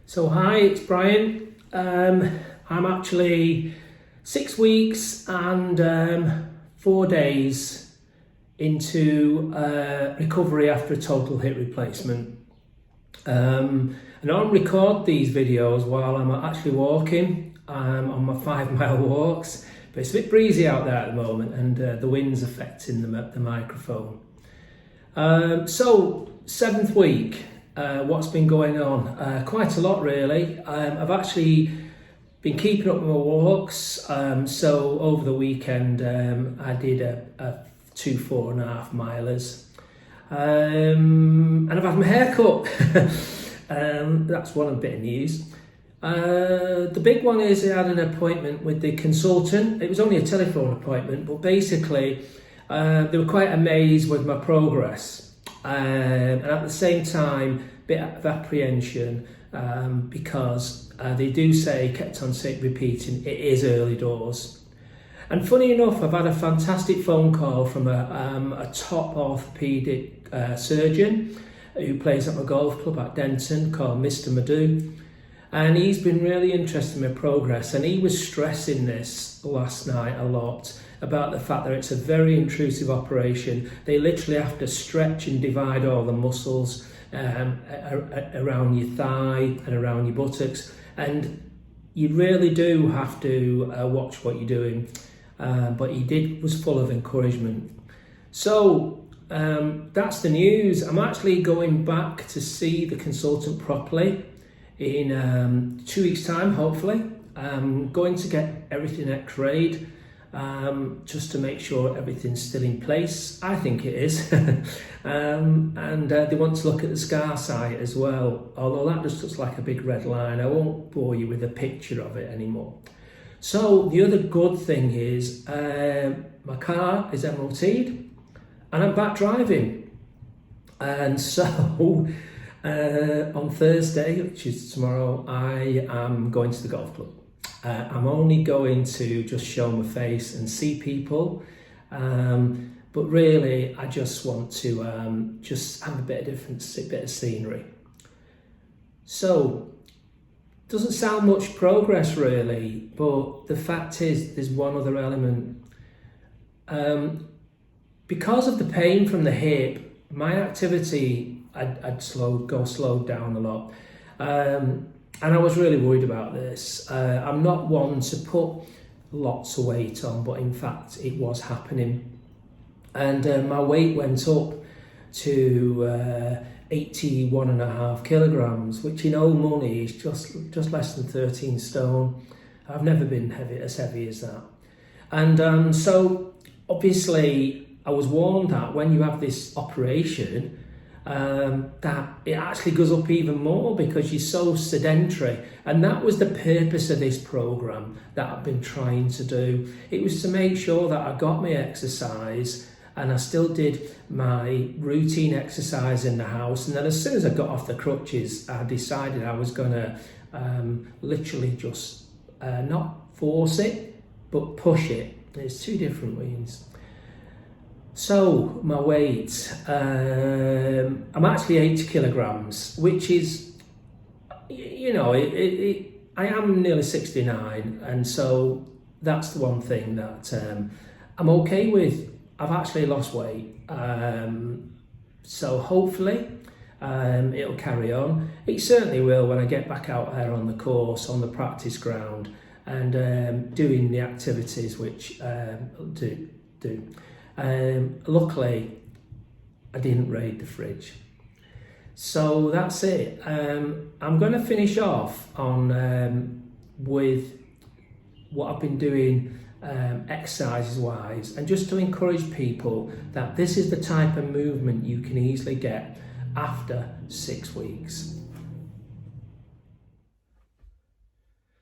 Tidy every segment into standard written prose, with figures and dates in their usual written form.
So hi, it's Brian. I'm actually 6 weeks and 4 days into recovery after a total hip replacement. I don't record these videos while I'm actually walking on my 5 mile walks, but it's a bit breezy out there at the moment and the wind's affecting the microphone. So 7th week. What's been going on? Quite a lot really. I've actually been keeping up with my walks. So over the weekend I did a 2 4.5 milers. And I've had my hair cut. That's one bit of news. The big one is I had an appointment with the consultant. It was only a telephone appointment, but basically they were quite amazed with my progress. And at the same time, a bit of apprehension because they do say, kept on repeating, it is early doors. And funny enough, I've had a fantastic phone call from a top orthopaedic surgeon who plays at my golf club at Denton called Mr. Madhu. And he's been really interested in my progress, and he was stressing this last night a lot about the fact that it's a very intrusive operation. They literally have to stretch and divide all the muscles around your thigh and around your buttocks, and you really do have to watch what you're doing. But he was full of encouragement. So that's the news. I'm actually going back to see the consultant properly in 2 weeks' time, hopefully. I'm going to get everything x-rayed just to make sure everything's still in place. I think it is. And they want to look at the scar site as well, although that just looks like a big red line. I won't bore you with a picture of it anymore. So the other good thing is my car is MOT'd and I'm back driving. And so on Thursday, which is tomorrow, I am going to the golf club. I'm only going to just show my face and see people, but really I just want to just have a bit of difference, a bit of scenery. So doesn't sound much progress really, but the fact is there's one other element. Because of the pain from the hip, my activity I'd slowed down a lot, and I was really worried about this. I'm not one to put lots of weight on, but in fact it was happening, and my weight went up to 81.5 kilograms, which in old money is just less than 13 stone. I've never been as heavy as that, and so obviously I was warned that when you have this operation, that it actually goes up even more because you're so sedentary. And that was the purpose of this program that I've been trying to do. It was to make sure that I got my exercise, and I still did my routine exercise in the house. And then as soon as I got off the crutches, I decided I was going to literally just not force it, but push it. There's two different ways. So my weight, I'm actually 80 kilograms, which is, I am nearly 69, and so that's the one thing that I'm okay with. I've actually lost weight, so hopefully it'll carry on. It certainly will when I get back out there on the course, on the practice ground, and doing the activities which do. Luckily, I didn't raid the fridge. So that's it. I'm going to finish off on with what I've been doing exercises wise, and just to encourage people that this is the type of movement you can easily get after 6 weeks.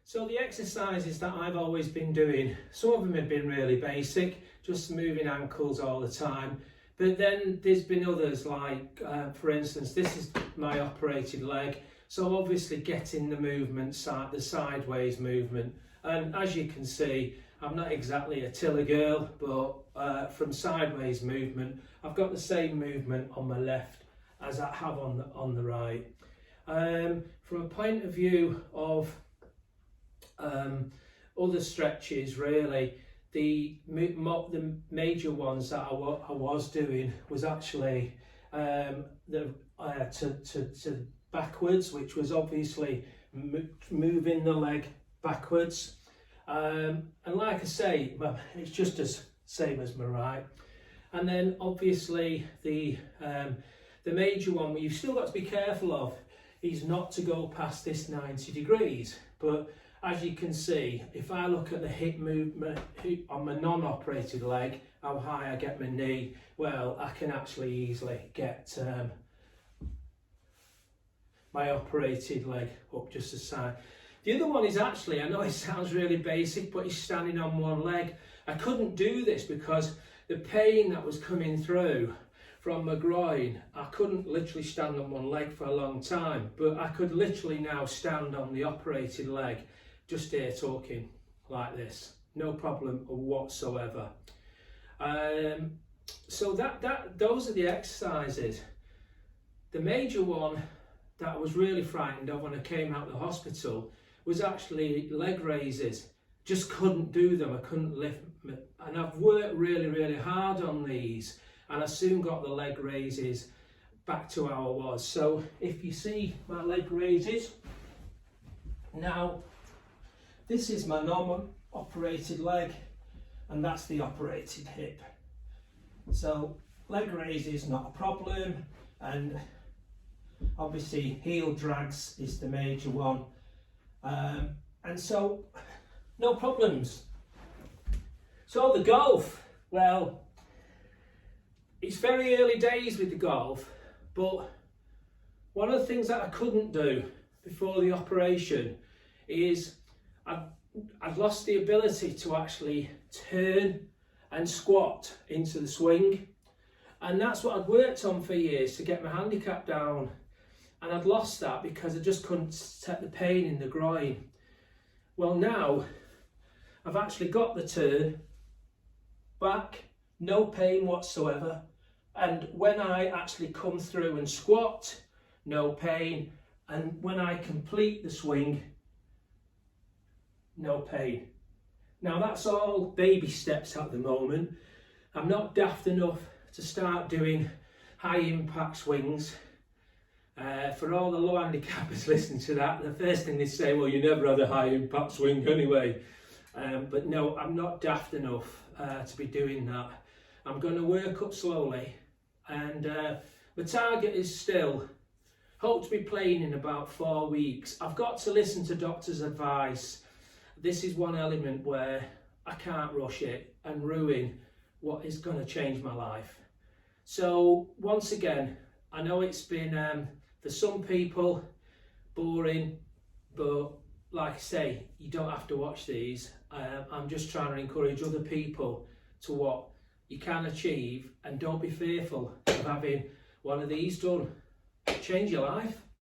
So the exercises that I've always been doing, some of them have been really basic, just moving ankles all the time. But then there's been others like, for instance, this is my operated leg. So obviously getting the movement, the sideways movement. And as you can see, I'm not exactly a tiller girl, but from sideways movement, I've got the same movement on my left as I have on the right. From a point of view of other stretches, really, the major ones that I was doing was actually to backwards, which was obviously moving the leg backwards. And like I say, it's just as same as my right. And then obviously the major one you've still got to be careful of is not to go past this 90 degrees. But as you can see, if I look at the hip movement on my non-operated leg, how high I get my knee, well, I can actually easily get my operated leg up just a side. The other one is actually, I know it sounds really basic, but he's standing on one leg. I couldn't do this because the pain that was coming through from my groin, I couldn't literally stand on one leg for a long time, but I could literally now stand on the operated leg, just here talking like this, no problem whatsoever. So those are the exercises. The major one that I was really frightened of when I came out of the hospital was actually leg raises. Just couldn't do them, I couldn't lift, and I've worked really hard on these, and I soon got the leg raises back to how I was. So if you see my leg raises, now this is my normal operated leg, and that's the operated hip. So leg raises not a problem, and obviously heel drags is the major one, and so no problems. So the golf, well, it's very early days with the golf, but one of the things that I couldn't do before the operation is I'd lost the ability to actually turn and squat into the swing, and that's what I'd worked on for years to get my handicap down, and I'd lost that because I just couldn't take the pain in the groin. Well, now I've actually got the turn back, no pain whatsoever, and when I actually come through and squat, no pain, and when I complete the swing, no pain. Now that's all baby steps at the moment. I'm not daft enough to start doing high impact swings. For all the low handicappers listening to that, the first thing they say, well, you never had a high impact swing anyway. But no, I'm not daft enough to be doing that. I'm going to work up slowly, and the target is still, hope to be playing in about 4 weeks. I've got to listen to doctor's advice. This is one element where I can't rush it and ruin what is going to change my life. So once again, I know it's been for some people boring, but like I say, you don't have to watch these. I'm just trying to encourage other people to what you can achieve, and don't be fearful of having one of these done. Change your life.